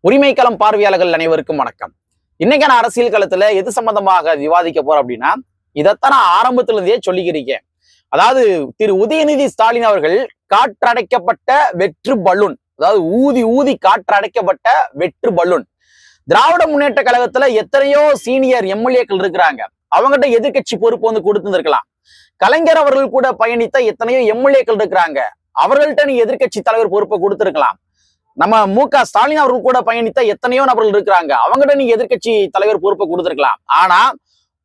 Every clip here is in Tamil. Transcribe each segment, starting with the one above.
உரிமைக்களம் பார்வையாளர்கள் அனைவருக்கும் வணக்கம். இன்னைக்கான அரசியல் களத்துல எது சம்பந்தமாக விவாதிக்க போறோம் அப்படின்னா, இதைத்தான் நான் ஆரம்பத்துல இருந்தே சொல்லிக்கிறேன். அதாவது திரு உதயநிதி ஸ்டாலின் அவர்கள் காற்றடைக்கப்பட்ட வெற்று பலூன், அதாவது ஊதி ஊதி காற்றடைக்கப்பட்ட வெற்று பலூன். திராவிட முன்னேற்ற கழகத்துல எத்தனையோ சீனியர் எம்எல்ஏக்கள் இருக்கிறாங்க. அவங்ககிட்ட எதிர்கட்சி பொறுப்பு வந்து கொடுத்துருக்கலாம். கலைஞர் அவர்கள் கூட பயணித்த எத்தனையோ எம்எல்ஏக்கள் இருக்கிறாங்க. அவர்கள்ட்ட நீ எதிர்கட்சி தலைவர் பொறுப்பை கொடுத்திருக்கலாம். நம்ம மு.க. ஸ்டாலின் அவர்கள் கூட பயணித்த எத்தனையோ நபர்கள் இருக்கிறாங்க. அவங்ககிட்ட நீங்க எதிர்கட்சி தலைவர் பொறுப்பை கொடுத்திருக்கலாம். ஆனா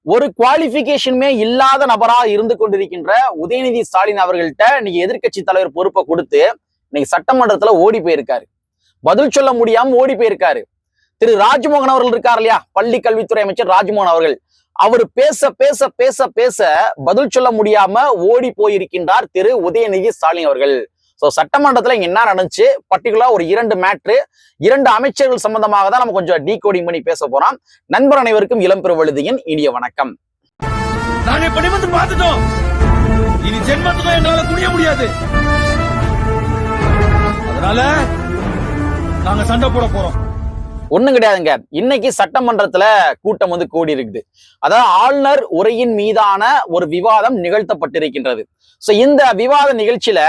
ஒரு குவாலிபிகேஷனுமே இல்லாத நபரா இருந்து கொண்டிருக்கின்ற உதயநிதி ஸ்டாலின் அவர்கள்ட்ட நீங்க எதிர்கட்சி தலைவர் பொறுப்பை கொடுத்து இன்னைக்கு சட்டமன்றத்துல ஓடி போயிருக்காரு. பதில் சொல்ல முடியாம ஓடி போயிருக்காரு. திரு ராஜ்மோகன் அவர்கள் இருக்காரு இல்லையா, பள்ளி கல்வித்துறை அமைச்சர் ராஜ்மோகன் அவர்கள், அவர் பேச பேச பேச பேச பதில் சொல்ல முடியாம ஓடி போயிருக்கின்றார் திரு உதயநிதி ஸ்டாலின் அவர்கள். சோ சட்டமன்றத்துல இங்க என்ன நடந்துச்சு, பர்டிகுலரா ஒரு இரண்டு அமைச்சர்கள் சம்பந்தமாக தான் நம்ம கொஞ்சம் டீகோடிங் பண்ணி பேச போறோம். நண்பர் அனைவருக்கும் இளம்பெருவழுதியின் இனிய வணக்கம். நாங்க இப்படி வந்து பார்த்துட்டோம். இனி ஜென்மத்துக்கும் எங்களால குடிய முடியாது. அதனால நாங்க சண்டை போட போறோம். ஒண்ணும் கிடையாதுங்க. இன்னைக்கு சட்டமன்றத்துல கூட்டம் வந்து கூடி இருக்குது. அதாவது ஆளுநர் உரையின் மீதான ஒரு விவாதம் நிகழ்த்தப்பட்டிருக்கின்றது. சோ இந்த விவாத நிகழ்ச்சியில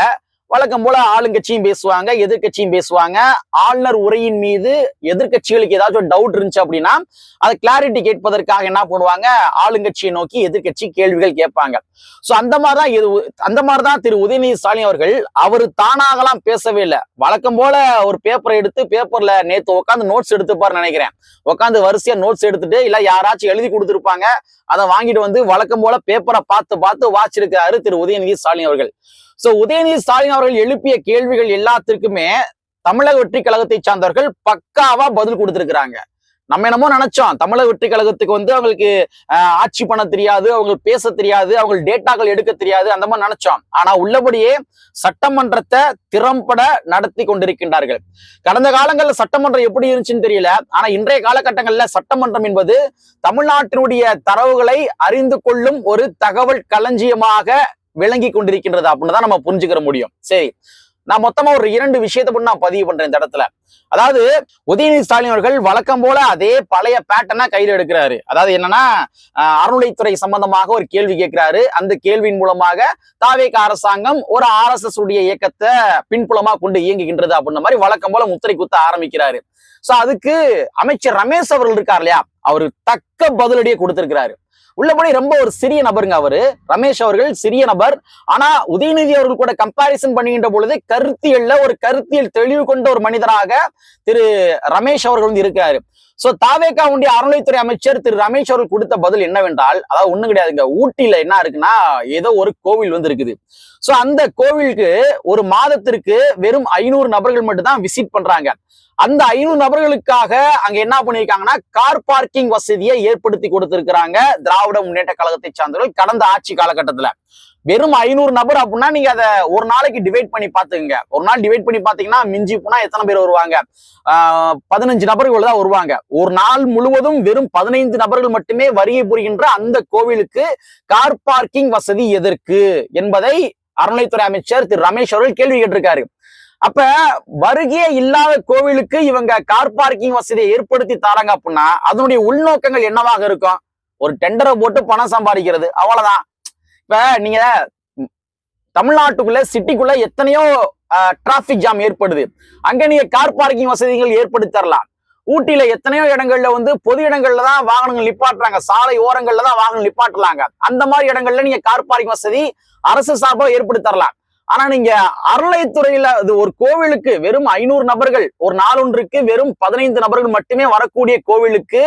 வழக்கம் போல ஆளுங்கட்சியும் பேசுவாங்க, எதிர்கட்சியும் பேசுவாங்க. ஆளுநர் உரையின் மீது எதிர்கட்சிகளுக்கு ஏதாச்சும் டவுட் இருந்துச்சு அப்படின்னா அதை கிளாரிட்டி கேட்பதற்காக என்ன பண்ணுவாங்க, ஆளுங்கட்சியை நோக்கி எதிர்கட்சி கேள்விகள் கேட்பாங்க. சோ அந்த மாதிரிதான் திரு உதயநிதி ஸ்டாலின் அவரு தானாகலாம் பேசவே இல்லை. வழக்கம் போல ஒரு பேப்பரை எடுத்து பேப்பர்ல நேத்து உட்காந்து நோட்ஸ் எடுத்துப்பாரு நினைக்கிறேன். உட்காந்து வரிசையா நோட்ஸ் எடுத்துட்டு இல்ல யாராச்சும் எழுதி கொடுத்துருப்பாங்க, அதை வாங்கிட்டு வந்து வழக்கம் போல பேப்பரை பார்த்து பார்த்து வாசிச்சிருக்காரு திரு உதயநிதி ஸ்டாலின் அவர்கள். சோ உதயநிதி ஸ்டாலின் அவர்கள் எழுப்பிய கேள்விகள் எல்லாத்திற்குமே தமிழக வெற்றி கழகத்தை சார்ந்தவர்கள் பக்காவா பதில் கொடுத்திருக்கிறாங்க. நம்ம என்னமோ நினைச்சோம் தமிழக வெற்றி கழகத்துக்கு வந்து அவங்களுக்கு ஆட்சி பண்ண தெரியாது, அவங்களுக்கு பேச தெரியாது, அவங்க டேட்டாக்கள் எடுக்க தெரியாது, அந்த மாதிரி நினைச்சோம். ஆனா உள்ளபடியே சட்டமன்றத்தை திறம்பட நடத்தி கொண்டிருக்கின்றார்கள். கடந்த காலங்கள்ல சட்டமன்றம் எப்படி இருந்துச்சுன்னு தெரியல. ஆனா இன்றைய காலகட்டங்கள்ல சட்டமன்றம் என்பது தமிழ்நாட்டினுடைய தரவுகளை அறிந்து கொள்ளும் ஒரு தகவல் களஞ்சியமாக விளங்கி கொண்டிருக்கின்றது அப்படின்னு தான் நம்ம புரிஞ்சுக்கிற முடியும். சரி, நான் மொத்தமா ஒரு 2 விஷயத்தை நான் பதிவு பண்றேன் இந்த இடத்துல. அதாவது உதயநிதி ஸ்டாலின் அவர்கள் வழக்கம் போல அதே பழைய பேட்டர்னா கையில் எடுக்கிறாரு. அதாவது என்னன்னா, அறநிலைத்துறை சம்பந்தமாக ஒரு கேள்வி கேட்கிறாரு. அந்த கேள்வியின் மூலமாக தாவேக அரசாங்கம் ஒரு RSS உடைய இயக்கத்தை பின்புலமா கொண்டு இயங்குகின்றது அப்படின்ற மாதிரி வழக்கம் போல முத்திரை குத்த ஆரம்பிக்கிறாரு. சோ அதுக்கு அமைச்சர் ரமேஷ் அவர்கள் இருக்கார் இல்லையா, அவரு தக்க பதிலடியை கொடுத்திருக்கிறாரு. உள்ளபடி ரொம்ப ஒரு சிறிய நபருங்க அவரு, ரமேஷ் அவர்கள் சிறிய நபர். ஆனா உதயநிதி அவர்கள் கூட கம்பாரிசன் பண்ணுகின்ற பொழுது கருத்தியல் தெளிவு கொண்ட ஒரு மனிதராக திரு ரமேஷ் அவர்கள் வந்து இருக்காரு. சோ தாவேகாவுடைய அறநிலைத்துறை அமைச்சர் திரு ரமேஷ் அவர்கள் கொடுத்த பதில் என்னவென்றால், அதாவது ஒண்ணும் கிடையாதுங்க, ஊட்டியில என்ன இருக்குன்னா ஏதோ ஒரு கோவில் வந்து இருக்குது. சோ அந்த கோவிலுக்கு ஒரு மாதத்திற்கு வெறும் 500 நபர்கள் மட்டும் தான் விசிட் பண்றாங்க. அந்த 500 நபர்களுக்காக அங்க என்ன பண்ணிருக்காங்கன்னா கார் பார்க்கிங் வசதியை ஏற்படுத்தி கொடுத்திருக்கிறாங்க திராவிட முன்னேற்ற கழகத்தை சார்ந்தவர்கள் கடந்த ஆட்சி காலகட்டத்துல. வெறும் 500 நபர் அப்படின்னா நீங்க அதை ஒரு நாளைக்கு டிவைட் பண்ணி பாத்துக்கங்க. ஒரு நாள் டிவைட் பண்ணி பாத்தீங்கன்னா மிஞ்சி போனா எத்தனை பேர் வருவாங்க, 15 நபர்கள் தான் வருவாங்க. ஒரு நாள் முழுவதும் வெறும் 15 நபர்கள் மட்டுமே வருகை புரிகின்ற அந்த கோவிலுக்கு கார் பார்க்கிங் வசதி எதற்கு என்பதை அறநிலைத்துறை அமைச்சர் திரு ரமேஷ் அவர்கள் கேள்வி கேட்டிருக்காரு. அப்ப வருகையே இல்லாத கோவிலுக்கு இவங்க கார் பார்க்கிங் வசதியை ஏற்படுத்தி தராங்க அப்படின்னா அதனுடைய உள்நோக்கங்கள் என்னவாக இருக்கும்? ஒரு டெண்டரை போட்டு பணம் சம்பாதிக்கிறது, அவ்வளவுதான். இப்ப நீங்க தமிழ்நாட்டுக்குள்ள சிட்டிக்குள்ள எத்தனையோ டிராபிக் ஜாம் ஏற்படுது, அங்க நீங்க கார் பார்க்கிங் வசதிகள் ஏற்படுத்தி தரலாம். ஊட்டியில எத்தனையோ இடங்கள்ல வந்து பொது இடங்கள்ல தான் வாகனங்கள் நிப்பாட்டுறாங்க, சாலை ஓரங்கள்ல தான் வாகனம் நிப்பாட்டுறாங்க. அந்த மாதிரி இடங்கள்ல நீங்க கார் பார்க்கிங் வசதி அரசு சார்பாக ஏற்படுத்தி தரலாம். ஆனா நீங்க அறநிலைத்துறையில ஒரு கோவிலுக்கு வெறும் 500 நபர்கள், ஒரு நாள் ஒன்றுக்கு வெறும் 15 நபர்கள் மட்டுமே வரக்கூடிய கோவிலுக்கு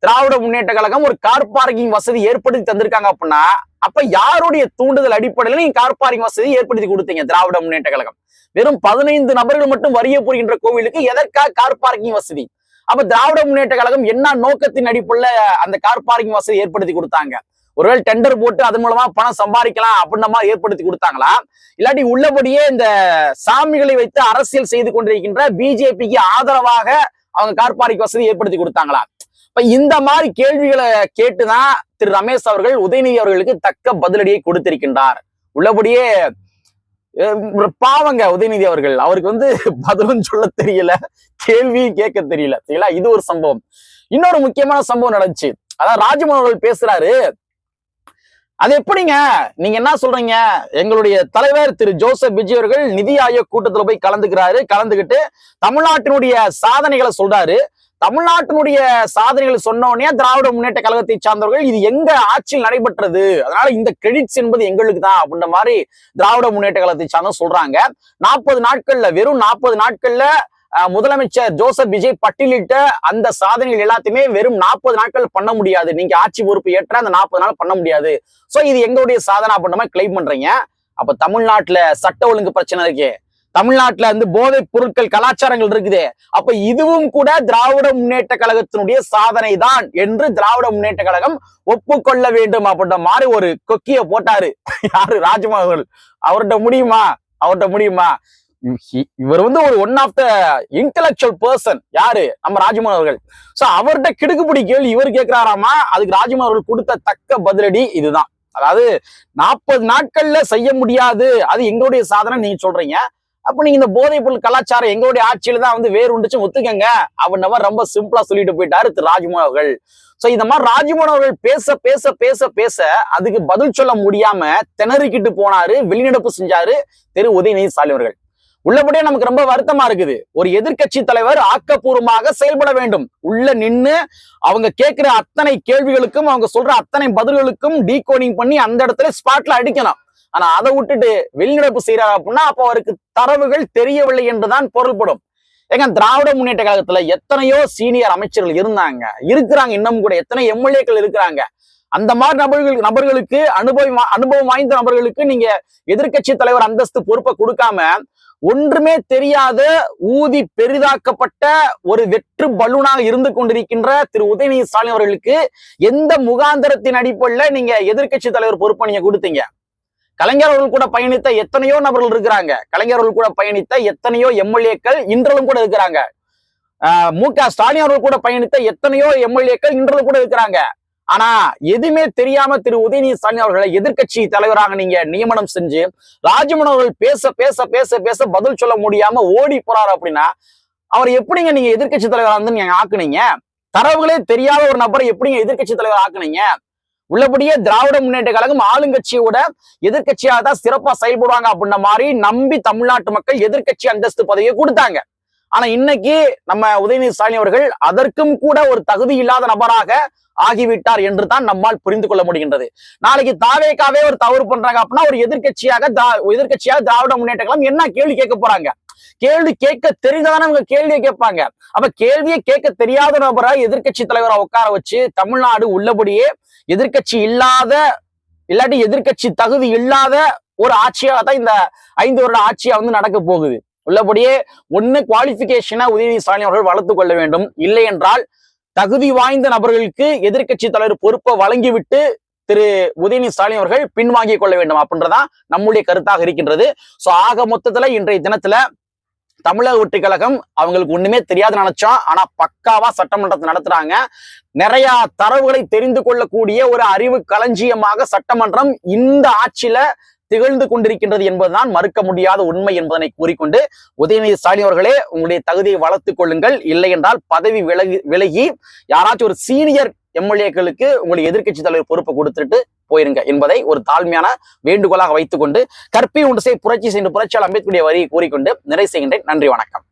திராவிட முன்னேற்ற கழகம் ஒரு கார் பார்க்கிங் வசதி ஏற்படுத்தி தந்திருக்காங்க அப்படின்னா, அப்ப யாருடைய தூண்டுதல் அடிப்படையில் நீங்க கார் பார்க்கிங் வசதி ஏற்படுத்தி கொடுத்தீங்க? திராவிட முன்னேற்ற கழகம் வெறும் 15 நபர்கள் மட்டும் வரிய புரிகின்ற கோவிலுக்கு எதற்காக கார் பார்க்கிங் வசதி? அப்ப திராவிட முன்னேற்ற கழகம் என்ன நோக்கத்தின் அடிப்படையில் அந்த கார் பார்க்கிங் வசதி ஏற்படுத்தி கொடுத்தாங்க? ஒருவேளை டெண்டர் போட்டு அதன் மூலமா பணம் சம்பாதிக்கலாம் அப்படின்ற மாதிரி ஏற்படுத்தி கொடுத்தாங்களா? இல்லாட்டி உள்ளபடியே இந்த சாமிகளை வைத்து அரசியல் செய்து கொண்டிருக்கின்ற பிஜேபிக்கு ஆதரவாக அவங்க கார் பார்க்கிங் வசதி ஏற்படுத்தி கொடுத்தாங்களா? இப்ப இந்த மாதிரி கேள்விகளை கேட்டுதான் திரு ரமேஷ் அவர்கள் உதயநிதி அவர்களுக்கு தக்க பதிலடியை கொடுத்திருக்கின்றார். உள்ளபடியே பாவங்க உதயநிதி அவர்கள், அவருக்கு வந்து பதிலும் சொல்ல தெரியல, கேள்வியும் கேட்க தெரியல. சரிங்களா? இது ஒரு சம்பவம். இன்னொரு முக்கியமான சம்பவம் நடந்துச்சு. அதாவது ராஜ்மோகன் அவர்கள் பேசுறாரு, அது எப்படிங்க நீங்க என்ன சொல்றீங்க, எங்களுடைய தலைவர் திரு ஜோசப் விஜய் அவர்கள் நிதி ஆயோக் கூட்டத்துல போய் கலந்துகிட்டு தமிழ்நாட்டினுடைய சாதனைகளை சொல்றாரு. தமிழ்நாட்டினுடைய சாதனைகள் சொன்னோடனே திராவிட முன்னேற்ற கழகத்தை சார்ந்தவர்கள் இது எங்க ஆட்சியில் நடைபெற்றது, அதனால இந்த கிரெடிட்ஸ் என்பது எங்களுக்கு தான் அப்படின்ற மாதிரி திராவிட முன்னேற்ற கழகத்தை சார்ந்த சொல்றாங்க. 40 நாட்கள்ல, வெறும் 40 நாட்கள்ல முதலமைச்சர் ஜோசப் விஜய் பட்டியலிட்ட அந்த சாதனைகள் எல்லாத்தையுமே வெறும் 40 நாட்கள் பண்ண முடியாது, நீங்க ஆட்சி பொறுப்பு ஏற்ற அந்த 40 நாள் பண்ண முடியாது, சோ இது எங்களுடைய சாதனை அப்படின்ற மாதிரி கிளைம் பண்றீங்க. அப்ப தமிழ்நாட்டுல சட்ட ஒழுங்கு பிரச்சனை இருக்கு, தமிழ்நாட்டுல வந்து போதைப் பொருட்கள் கலாச்சாரங்கள் இருக்குது, அப்ப இதுவும் கூட திராவிட முன்னேற்ற கழகத்தினுடைய சாதனை தான் என்று திராவிட முன்னேற்ற கழகம் ஒப்புக்கொள்ள வேண்டும் அப்படின்ற மாதிரி ஒரு கொக்கிய போட்டாரு. யாரு? ராஜ்மோகன். அவர்கிட்ட முடியுமா? இவர் வந்து ஒரு one of the intellectual person. யாரு? நம்ம ராஜ்மோகன் அவர்கள். சோ அவர்கிட்ட கிடுக்குப்பிடி கேள்வி இவர் கேட்கிறாராமா. அதுக்கு ராஜ்மோகன் அவர்கள் கொடுத்த தக்க பதிலடி இதுதான். அதாவது 40 நாட்கள்ல செய்ய முடியாது, அது எங்களுடைய சாதனை நீங்க சொல்றீங்க, அப்ப நீங்க இந்த போதைப் பொருள் கலாச்சாரம் எங்களுடைய ஆட்சியில தான் வந்து வேறு உண்டுச்சு ஒத்துக்கங்க அப்படின்ற ரொம்ப சிம்பிளா சொல்லிட்டு போயிட்டாரு திரு ராஜ்மோகன் அவர்கள். சோ இந்த மாதிரி ராஜ்மோகன் அவர்கள் பேச அதுக்கு பதில் சொல்ல முடியாம திணறிக்கிட்டு போனாரு, வெளிநடப்பு செஞ்சாரு திரு உதயநிதி ஸ்டாலின் அவர்கள். உள்ளபடியே நமக்கு ரொம்ப வருத்தமா இருக்குது. ஒரு எதிர்க்கட்சி தலைவர் ஆக்கப்பூர்வமாக செயல்பட வேண்டும். உள்ள நின்னு அவங்க கேட்கிற அத்தனை கேள்விகளுக்கும், அவங்க சொல்ற அத்தனை பதில்களுக்கும் டீகோடிங் பண்ணி அந்த இடத்துல ஸ்பாட்ல அடிக்கணும். ஆனா அதை விட்டுட்டு வெளிநடப்பு செய்யறாரு அப்படின்னா அப்ப அவருக்கு தரவுகள் தெரியவில்லை என்றுதான் பொருள்படும். ஏங்க, திராவிட முன்னேற்ற கழகத்துல எத்தனையோ சீனியர் அமைச்சர்கள் இருக்கிறாங்க, இன்னும் கூட எத்தனை எம்எல்ஏக்கள் இருக்கிறாங்க. அந்த மாதிரி நபர்களுக்கு அனுபவம் வாய்ந்த நபர்களுக்கு நீங்க எதிர்க்கட்சி தலைவர் அந்தஸ்து பொறுப்பை கொடுக்காம ஒன்றுமே தெரியாத ஊதி பெரிதாக்கப்பட்ட ஒரு வெற்று பலூனாக இருந்து கொண்டிருக்கின்ற திரு உதயநிதி ஸ்டாலின் அவர்களுக்கு எந்த முகாந்திரத்தின் அடிப்படையில் நீங்க எதிர்க்கட்சி தலைவர் பொறுப்பை நீங்க கொடுத்தீங்க? கலைஞர் அவர்கள் கூட பயணித்த எத்தனையோ நபர்கள் இருக்கிறாங்க, கலைஞர் அவர்கள் கூட பயணித்த எத்தனையோ எம்எல்ஏக்கள் இன்றளவும் கூட இருக்கிறாங்க, மு.க. ஸ்டாலின் அவர்கள் கூட பயணித்த எத்தனையோ எம்எல்ஏக்கள் இன்றளவும் கூட இருக்கிறாங்க. ஆனா எதுவுமே தெரியாம திரு உதயநிதி ஸ்டாலின் அவர்களை எதிர்க்கட்சி தலைவராக நீங்க நியமனம் செஞ்சு ராஜ்மோகன் அவர்கள் பேச பதில் சொல்ல முடியாம ஓடி போறாரு அப்படின்னா அவர் எப்படிங்க நீங்க எதிர்க்கட்சி தலைவராக வந்து நீங்க ஆக்குனீங்க? தரவுகளே தெரியாத ஒரு நபரை எப்படிங்க எதிர்க்கட்சி தலைவர் ஆக்குனீங்க? உள்ளபடியே திராவிட முன்னேற்ற கழகம் ஆளுங்கட்சியோட எதிர்க்கட்சியாக தான் சிறப்பா செயல்படுவாங்க அப்படின்ற மாதிரி நம்பி தமிழ்நாட்டு மக்கள் எதிர்க்கட்சி அந்தஸ்து பதவியை கொடுத்தாங்க. ஆனா இன்னைக்கு நம்ம உதயநிதி ஸ்டாலின் அவர்கள் அதற்கும் கூட ஒரு தகுதி இல்லாத நபராக ஆகிவிட்டார் என்று தான் நம்மால் புரிந்து கொள்ள முடிகின்றது. நாளைக்கு தாவேக்காவே ஒரு தவறு பண்றாங்க அப்படின்னா ஒரு எதிர்க்கட்சியாக திராவிட முன்னேற்ற கழகம் என்ன கேள்வி கேட்க போறாங்க? கேள்வி கேட்க தெரிந்ததான அவங்க கேள்வியை கேட்பாங்க. அப்ப கேள்வியை கேட்க தெரியாத நபரை எதிர்க்கட்சி தலைவரை உட்கார வச்சு தமிழ்நாடு உள்ளபடியே எதிர்க்கட்சி இல்லாட்டி எதிர்க்கட்சி தகுதி இல்லாத ஒரு ஆட்சியாக தான் இந்த 5 வருட ஆட்சியா வந்து நடக்க போகுது. உள்ளபடியே ஒன்னு குவாலிபிகேஷனை உதயநிதி ஸ்டாலின் அவர்கள் வளர்த்து கொள்ள வேண்டும், இல்லை என்றால் தகுதி வாய்ந்த நபர்களுக்கு எதிர்க்கட்சி தலைவர் பொறுப்பை வழங்கிவிட்டு திரு உதயநிதி ஸ்டாலின் அவர்கள் பின்வாங்கிக் கொள்ள வேண்டும் அப்படின்றதான் நம்முடைய கருத்தாக இருக்கின்றது. சோ ஆக மொத்தத்துல இன்றைய தினத்துல தமிழக வெற்றிக் கழகம் அவங்களுக்கு ஒண்ணுமே தெரியாது நினைச்சோம், ஆனா பக்காவா சட்டமன்றத்தை நடத்துறாங்க. நிறைய தரவுகளை தெரிந்து கொள்ளக்கூடிய ஒரு அறிவு களஞ்சியமாக சட்டமன்றம் இந்த ஆட்சியில திகழ்ந்து கொண்டிருக்கின்றது என்பதுதான் மறுக்க முடியாத உண்மை என்பதனை கூறிக்கொண்டு, உதயநிதி ஸ்டாலின் அவர்களே உங்களுடைய தகுதியை வளர்த்துக் கொள்ளுங்கள், இல்லை என்றால் பதவி விலகி யாராச்சும் ஒரு சீனியர் எம்எல்ஏக்களுக்கு உங்களுடைய எதிர்க்கட்சி தலைவர் பொறுப்பை கொடுத்துட்டு போயிருங்க என்பதை ஒரு தாழ்மையான வேண்டுகோளாக வைத்துக் கொண்டு, கற்பி ஒன்று செய் புரட்சி சென்று புரட்சியாளர் அம்பேத்கருடைய வரியை கூறிக்கொண்டு நிறைவு செய்கின்றேன். நன்றி, வணக்கம்.